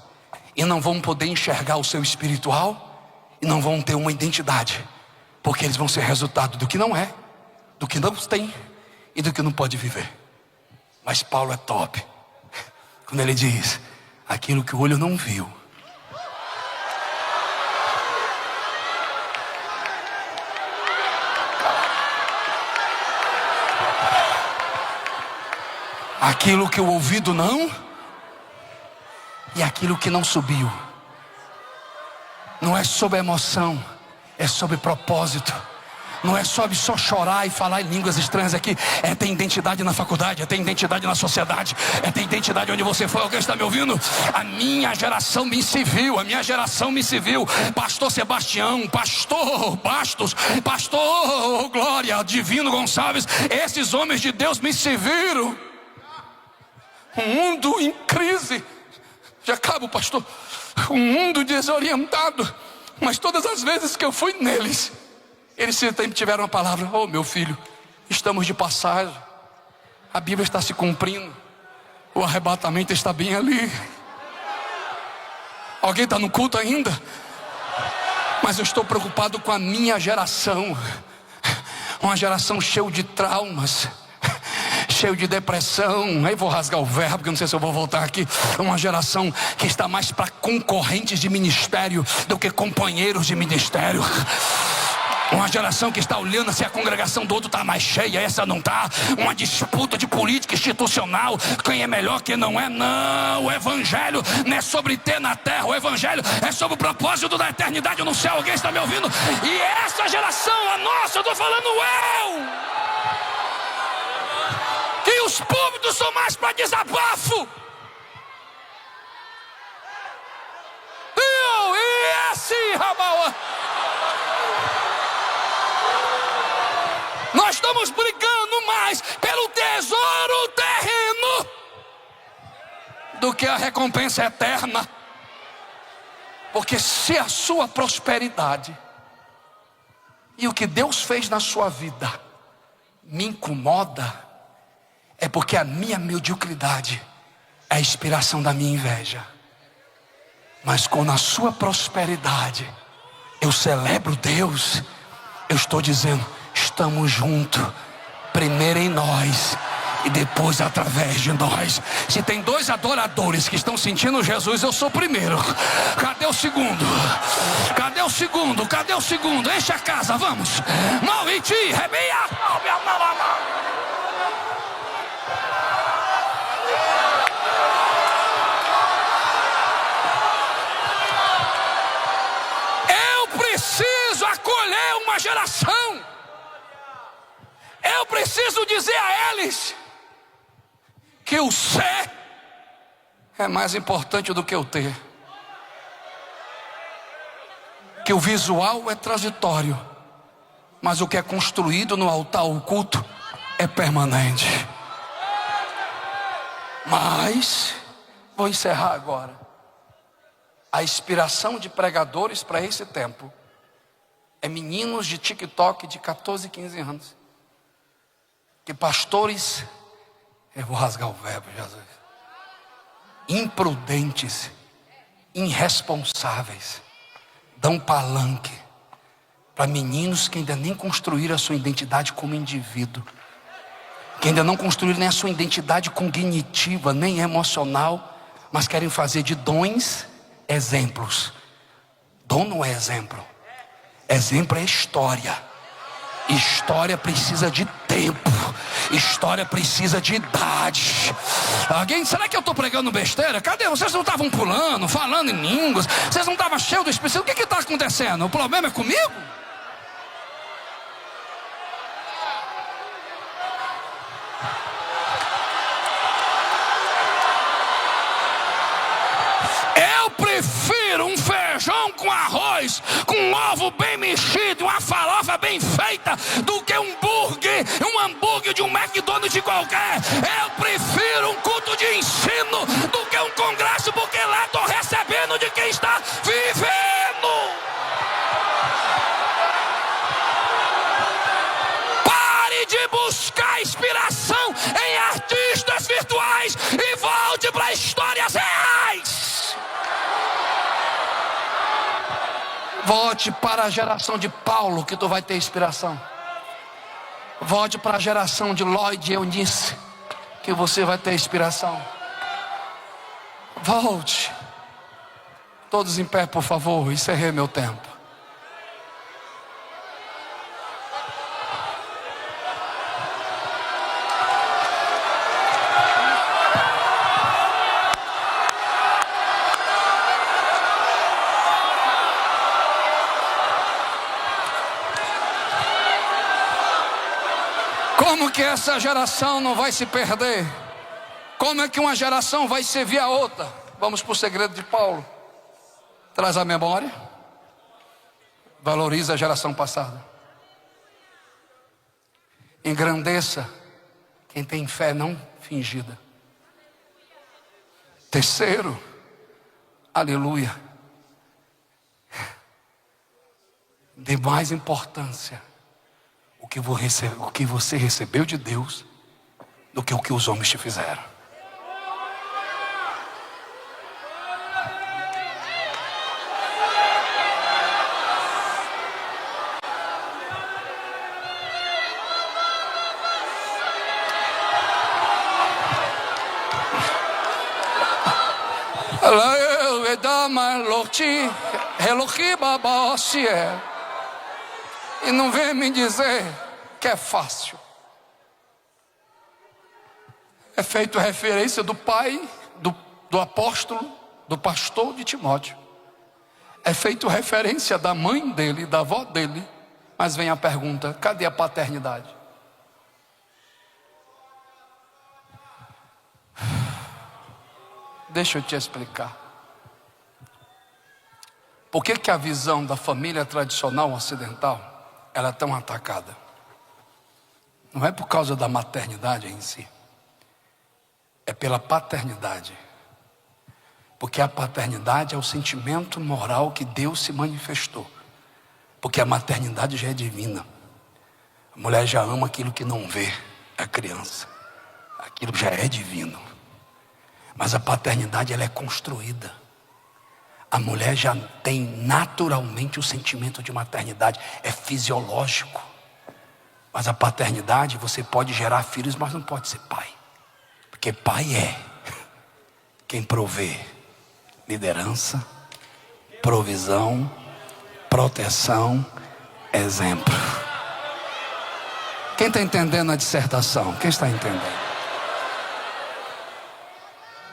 e não vão poder enxergar o seu espiritual e não vão ter uma identidade, porque eles vão ser resultado do que não é, do que não tem e do que não pode viver. Mas Paulo é top quando ele diz: aquilo que o olho não viu, aquilo que o ouvido não, e aquilo que não subiu. Não é sobre emoção, é sobre propósito. Não é sobre só chorar e falar em línguas estranhas aqui. É ter identidade na faculdade, é ter identidade na sociedade, é ter identidade onde você for. Alguém está me ouvindo? A minha geração me serviu, a minha geração me serviu. Pastor Sebastião, pastor Bastos, pastor Glória, Divino Gonçalves, esses homens de Deus me serviram. Um mundo em crise, já acabo, pastor, um mundo desorientado, mas todas as vezes que eu fui neles, eles sempre tiveram a palavra: oh meu filho, estamos de passagem, a Bíblia está se cumprindo, o arrebatamento está bem ali. Alguém está no culto ainda? Mas eu estou preocupado com a minha geração, uma geração cheia de traumas, cheio de depressão. Aí vou rasgar o verbo, porque eu não sei se eu vou voltar aqui. Uma geração que está mais para concorrentes de ministério do que companheiros de ministério. Uma geração que está olhando se a congregação do outro está mais cheia, essa não está. Uma disputa de política institucional, quem é melhor, quem não é. Não, o evangelho não é sobre ter na terra, o evangelho é sobre o propósito da eternidade no céu. Alguém está me ouvindo? E essa geração, a nossa, eu estou falando eu, que os púlpitos são mais para desabafo. E assim, Rabaua, nós estamos brigando mais pelo tesouro terreno do que a recompensa eterna. Porque se a sua prosperidade e o que Deus fez na sua vida me incomoda, é porque a minha mediocridade é a inspiração da minha inveja. Mas quando a sua prosperidade eu celebro Deus, eu estou dizendo: estamos juntos, primeiro em nós e depois através de nós. Se tem dois adoradores que estão sentindo Jesus, eu sou o primeiro. Cadê o segundo? Cadê o segundo? Cadê o segundo? Enche a casa, vamos. Malviti, rebia. Eu preciso acolher uma uma geração. Eu preciso dizer a eles que o ser é mais importante do que o ter. Que o visual é transitório, mas o que é construído no altar oculto é permanente. Mas, vou encerrar agora. A inspiração de pregadores para esse tempo é meninos de TikTok de 14, 15 anos. Que pastores, eu vou rasgar o verbo, Jesus, imprudentes, irresponsáveis, dão palanque para meninos que ainda nem construíram a sua identidade como indivíduo, que ainda não construíram nem a sua identidade cognitiva, nem emocional, mas querem fazer de dons exemplos. Dom não é exemplo. Exemplo é história. História precisa de tempo. História precisa de idade. Alguém, será que eu estou pregando besteira? Cadê? Vocês não estavam pulando, falando em línguas? Vocês não estavam cheios do Espírito? O que está acontecendo? O problema é comigo? Eu prefiro um feijão com arroz, com um ovo bem mexido, uma farofa bem feita, do que um hambúrguer de um McDonald's de qualquer. Eu prefiro um culto de ensino do que um congresso, porque lá estou recebendo de quem está vivendo. Pare de buscar inspiração em artistas virtuais e volte para histórias reais. Volte para a geração de Paulo, que tu vai ter inspiração. Volte para a geração de Lloyd e Eunice, que você vai ter inspiração. Volte. Todos em pé, por favor. Encerrei meu tempo. Como que essa geração não vai se perder? Como é que uma geração vai servir a outra? Vamos para o segredo de Paulo. Traz a memória. Valoriza a geração passada. Engrandeça quem tem fé não fingida. Terceiro, aleluia, dê mais importância o que você recebeu de Deus do que o que os homens te fizeram. E não vem me dizer que é fácil. É feito referência do pai, do apóstolo, do pastor de Timóteo. É feito referência da mãe dele, da avó dele. Mas vem a pergunta: cadê a paternidade? Deixa eu te explicar. Por que a visão da família tradicional ocidental ela é tão atacada? Não é por causa da maternidade em si, é pela paternidade. Porque a paternidade é o sentimento moral que Deus se manifestou. Porque a maternidade já é divina. A mulher já ama aquilo que não vê a criança. Aquilo já é divino. Mas a paternidade ela é construída. A mulher já tem naturalmente o sentimento de maternidade. É fisiológico. Mas a paternidade, você pode gerar filhos, mas não pode ser pai. Porque pai é quem provê liderança, provisão, proteção, exemplo. Quem está entendendo a dissertação? Quem está entendendo?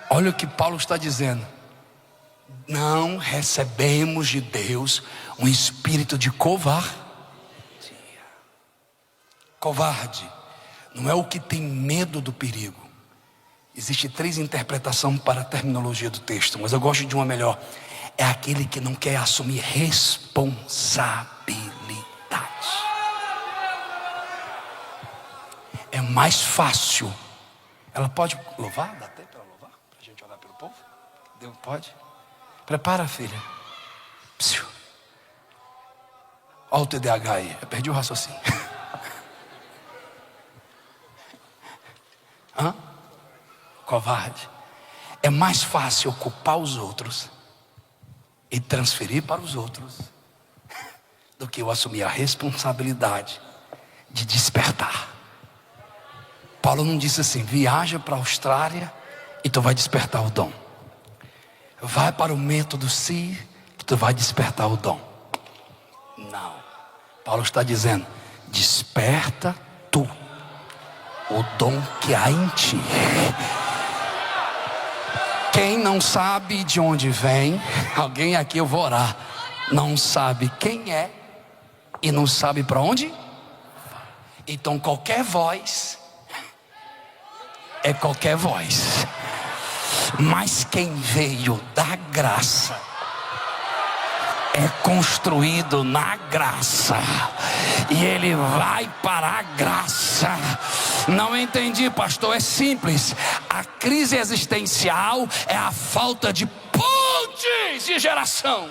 Olha o que Paulo está dizendo. Não recebemos de Deus um espírito de covarde. Covarde não é o que tem medo do perigo. Existe 3 interpretações para a terminologia do texto, mas eu gosto de uma melhor. É aquele que não quer assumir responsabilidade. É mais fácil. Ela pode louvar? Dá tempo para louvar? Para a gente orar pelo povo? Deus pode? Prepara, filha. Psiu. Olha o TDAH aí. Eu perdi o raciocínio. Hã? Covarde. É mais fácil culpar os outros e transferir para os outros do que eu assumir a responsabilidade de despertar. Paulo não disse assim: viaja para a Austrália e tu vai despertar o dom. Vai para o método Si que tu vai despertar o dom. Não. Paulo está dizendo: desperta tu o dom que há em ti. Quem não sabe de onde vem, alguém aqui, eu vou orar, não sabe quem é e não sabe para onde. Então qualquer voz é qualquer voz, mas quem veio da graça é construído na graça, e ele vai para a graça. Não entendi, pastor. É simples. A crise existencial é a falta de pontes de geração.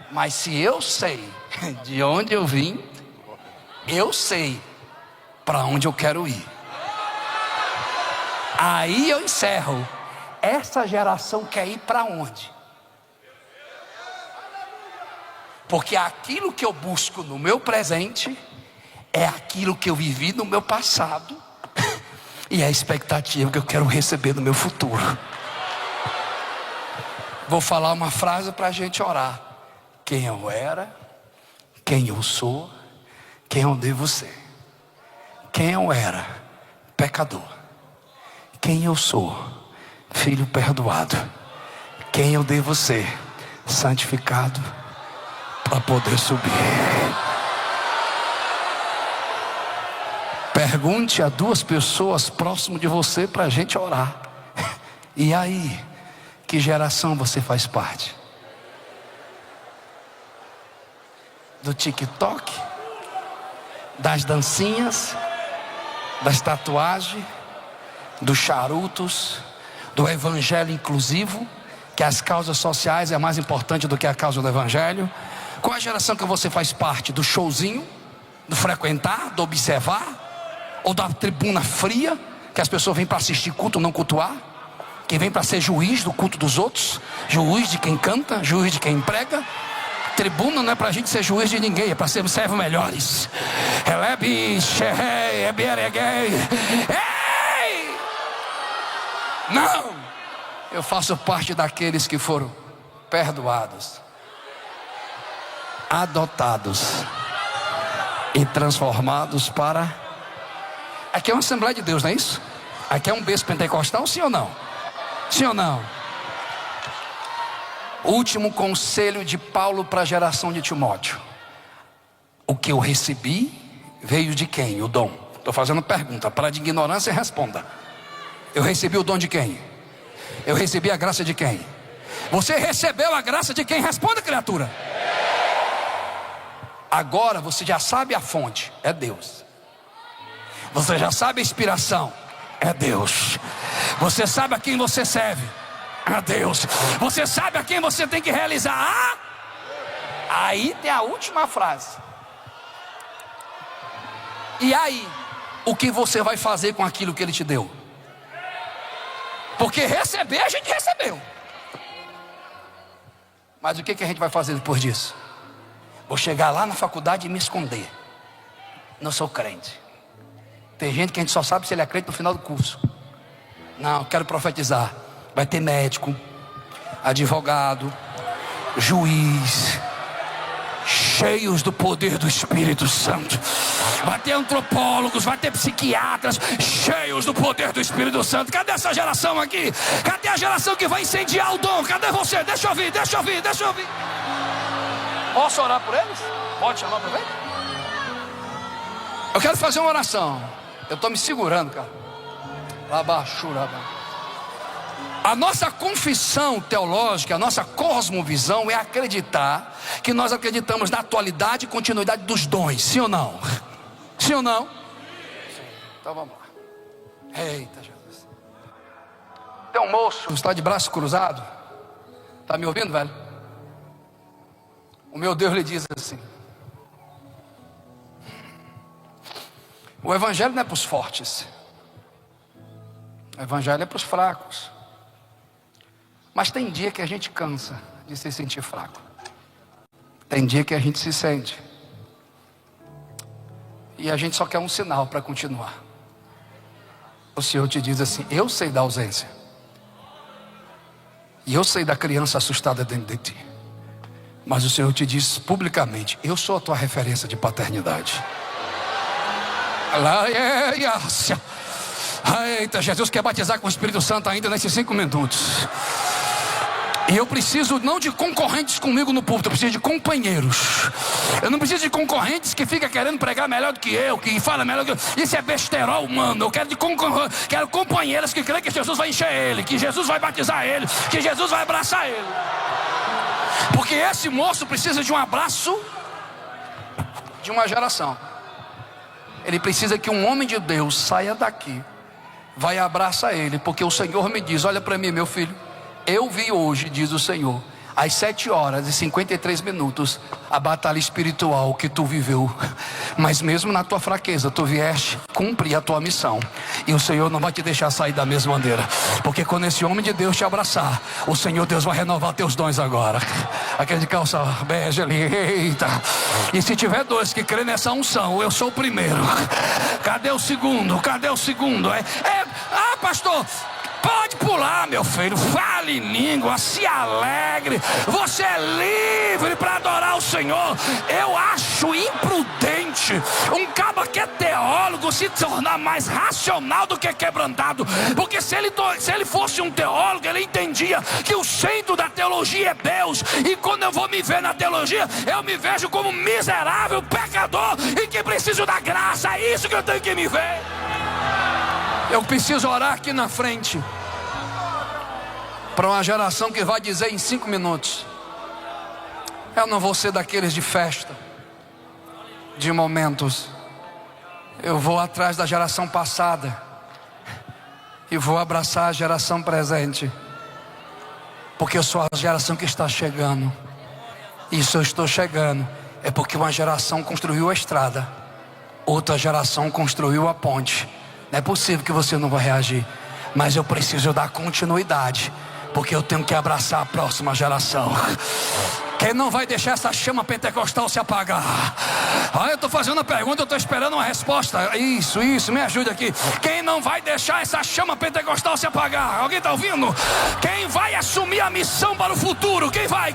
Mas se eu sei de onde eu vim, eu sei para onde eu quero ir. Aí eu encerro. Essa geração quer ir para onde? Porque aquilo que eu busco no meu presente é aquilo que eu vivi no meu passado e é a expectativa que eu quero receber no meu futuro. Vou falar uma frase para a gente orar. Quem eu era, quem eu sou, quem eu devo ser. Quem eu era, pecador. Quem eu sou, filho perdoado. Quem eu devo ser, santificado, para poder subir. Pergunte a 2 pessoas próximo de você para a gente orar. E aí, que geração você faz parte? Do TikTok? Das dancinhas? Das tatuagens? Dos charutos? Do evangelho inclusivo? Que as causas sociais é mais importante do que a causa do evangelho? Qual é a geração que você faz parte? Do showzinho? Do frequentar? Do observar? Ou da tribuna fria? Que as pessoas vêm para assistir culto, não cultuar? Que vem para ser juiz do culto dos outros? Juiz de quem canta? Juiz de quem prega? Tribuna não é para a gente ser juiz de ninguém, é para sermos servos melhores. Ei! Não! Eu faço parte daqueles que foram perdoados, adotados e transformados para... Aqui é uma Assembleia de Deus, não é isso? Aqui é um berço pentecostal, sim ou não? Sim ou não? Último conselho de Paulo para a geração de Timóteo. O que eu recebi veio de quem? O dom. Estou fazendo pergunta, para de ignorância responda. Eu recebi o dom de quem? Eu recebi a graça de quem? Você recebeu a graça de quem? Responda, criatura. Agora você já sabe a fonte, é Deus. Você já sabe a inspiração, é Deus. Você sabe a quem você serve, é Deus. Você sabe a quem você tem que realizar. Aí tem a última frase. E aí, o que você vai fazer com aquilo que Ele te deu? Porque receber a gente recebeu, mas o que a gente vai fazer depois disso? Vou chegar lá na faculdade e me esconder. Não sou crente. Tem gente que a gente só sabe se ele é crente no final do curso. Não, quero profetizar. Vai ter médico, advogado, juiz, cheios do poder do Espírito Santo. Vai ter antropólogos, vai ter psiquiatras, cheios do poder do Espírito Santo. Cadê essa geração aqui? Cadê a geração que vai incendiar o dom? Cadê você? Deixa eu ouvir, deixa eu ouvir, deixa eu ouvir. Posso orar por eles? Pode chamar para ver? Eu quero fazer uma oração. Eu estou me segurando, cara. A nossa confissão teológica, a nossa cosmovisão é acreditar que nós acreditamos na atualidade e continuidade dos dons. Sim ou não? Sim ou não? Sim. Então vamos lá. Eita Jesus. Tem um moço, está de braço cruzado. Está me ouvindo, velho? O meu Deus lhe diz assim: o evangelho não é para os fortes, o evangelho é para os fracos. Mas tem dia que a gente cansa de se sentir fraco. Tem dia que a gente se sente e a gente só quer um sinal para continuar. O Senhor te diz assim: eu sei da ausência, e eu sei da criança assustada dentro de ti, mas o Senhor te diz publicamente: eu sou a tua referência de paternidade. Eita, Jesus quer batizar com o Espírito Santo ainda nesses 5 minutos. E eu preciso não de concorrentes comigo no púlpito, eu preciso de companheiros. Eu não preciso de concorrentes que ficam querendo pregar melhor do que eu, que fala melhor do que eu. Isso é besterol humano. Eu quero quero companheiros que creem que Jesus vai encher ele, que Jesus vai batizar ele, que Jesus vai abraçar ele. Porque esse moço precisa de um abraço de uma geração. Ele precisa que um homem de Deus saia daqui, vai abraçar ele, porque o Senhor me diz: olha para mim, meu filho, eu vi hoje, diz o Senhor, às 7h53, a batalha espiritual que tu viveu, mas mesmo na tua fraqueza, tu vieste cumprir a tua missão, e o Senhor não vai te deixar sair da mesma maneira, porque quando esse homem de Deus te abraçar, o Senhor Deus vai renovar teus dons agora. Aquele de calça bege ali, eita. E se tiver 2 que crê nessa unção, eu sou o primeiro. Cadê o segundo? Cadê o segundo? Pastor, pode pular, meu filho, fale em língua, se alegre, você é livre para adorar o Senhor. Eu acho imprudente um caba que é teólogo se tornar mais racional do que quebrantado, porque se ele fosse um teólogo, ele entendia que o centro da teologia é Deus, e quando eu vou me ver na teologia, eu me vejo como miserável, pecador, e que preciso da graça. É isso que eu tenho que me ver. Eu preciso orar aqui na frente para uma geração que vai dizer em 5 minutos: eu não vou ser daqueles de festa, de momentos. Eu vou atrás da geração passada e vou abraçar a geração presente, porque eu sou a geração que está chegando. E se eu estou chegando, é porque uma geração construiu a estrada, outra geração construiu a ponte. Não é possível que você não vai reagir, mas eu preciso dar continuidade, porque eu tenho que abraçar a próxima geração. Quem não vai deixar essa chama pentecostal se apagar? Eu estou fazendo a pergunta, eu estou esperando uma resposta. Isso, me ajude aqui. Quem não vai deixar essa chama pentecostal se apagar? Alguém está ouvindo? Quem vai assumir a missão para o futuro? Quem vai?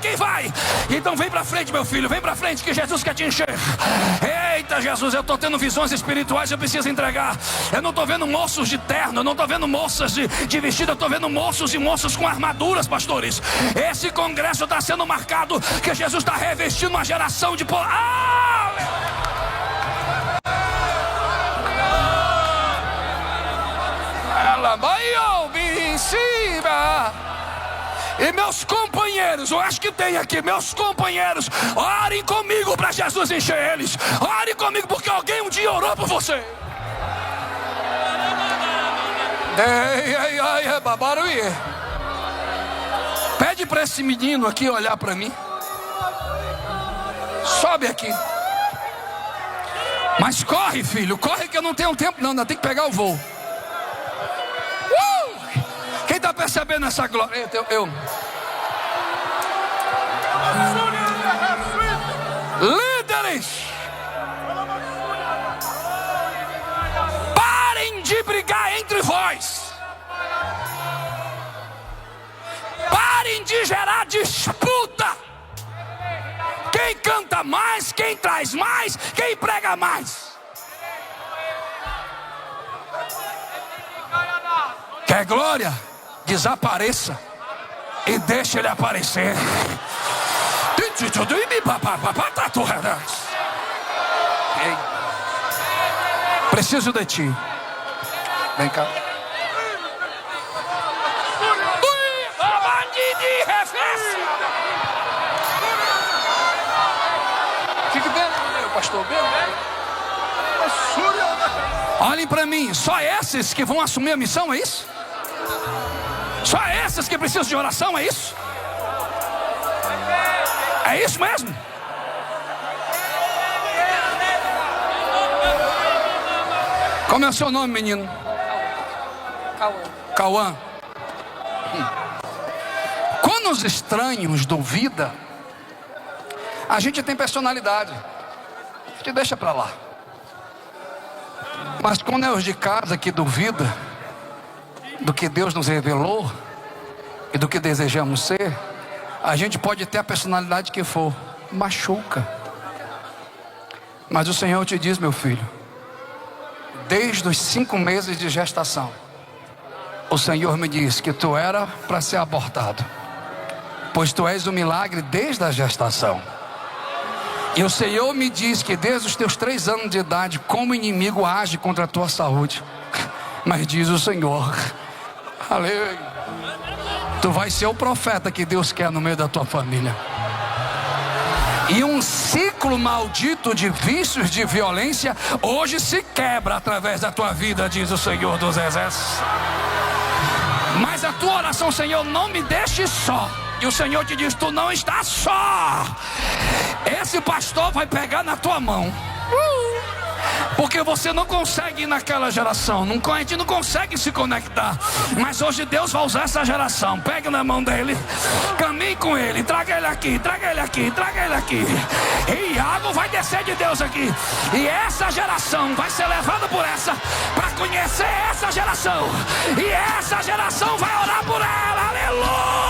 Então vem para frente, meu filho, vem para frente, que Jesus quer te encher. Eita Jesus, eu estou tendo visões espirituais, eu preciso entregar. Eu não estou vendo moços de terno, eu não estou vendo moças de vestido, eu estou vendo moços e moças com armaduras, pastores. Esse congresso está sendo marcado, que Jesus está revestindo uma geração de E meus companheiros, eu acho que tem aqui, meus companheiros, orem comigo para Jesus encher eles. Orem comigo, porque alguém um dia orou por você. Pede para esse menino aqui olhar para mim. Sobe aqui. Mas corre, filho, corre, que eu não tenho tempo não, ainda tem que pegar o voo. Quem está percebendo essa glória? Líderes, parem de brigar entre vós. Parem de gerar disputa. Quem canta mais, quem traz mais, quem prega mais. Quer glória? Desapareça e deixa ele aparecer. Preciso de ti. Vem cá. Fique bem, meu pastor, bem. Olhem para mim, só esses que vão assumir a missão, é isso? Só esses que precisam de oração, é isso? É isso mesmo? Como é o seu nome, menino? Cauã. Quando os estranhos duvidam, a gente tem personalidade. A gente deixa para lá. Mas quando é os de casa que duvida do que Deus nos revelou e do que desejamos ser, a gente pode ter a personalidade que for, machuca. Mas o Senhor te diz, meu filho, desde os 5 meses de gestação, o Senhor me diz que tu era para ser abortado, pois tu és o milagre desde a gestação. E o Senhor me diz que desde os teus 3 anos de idade, como o inimigo age contra a tua saúde. Mas diz o Senhor, aleluia, tu vais ser o profeta que Deus quer no meio da tua família. E um ciclo maldito de vícios, de violência, hoje se quebra através da tua vida, diz o Senhor dos Exércitos. Mas a tua oração, Senhor, não me deixe só. E o Senhor te diz, tu não estás só. Esse pastor vai pegar na tua mão. Porque você não consegue ir naquela geração. A gente não consegue se conectar. Mas hoje Deus vai usar essa geração. Pegue na mão dele, caminhe com ele, traga ele aqui, traga ele aqui, traga ele aqui. E algo vai descer de Deus aqui. E essa geração vai ser levada por essa, para conhecer essa geração. E essa geração vai orar por ela. Aleluia!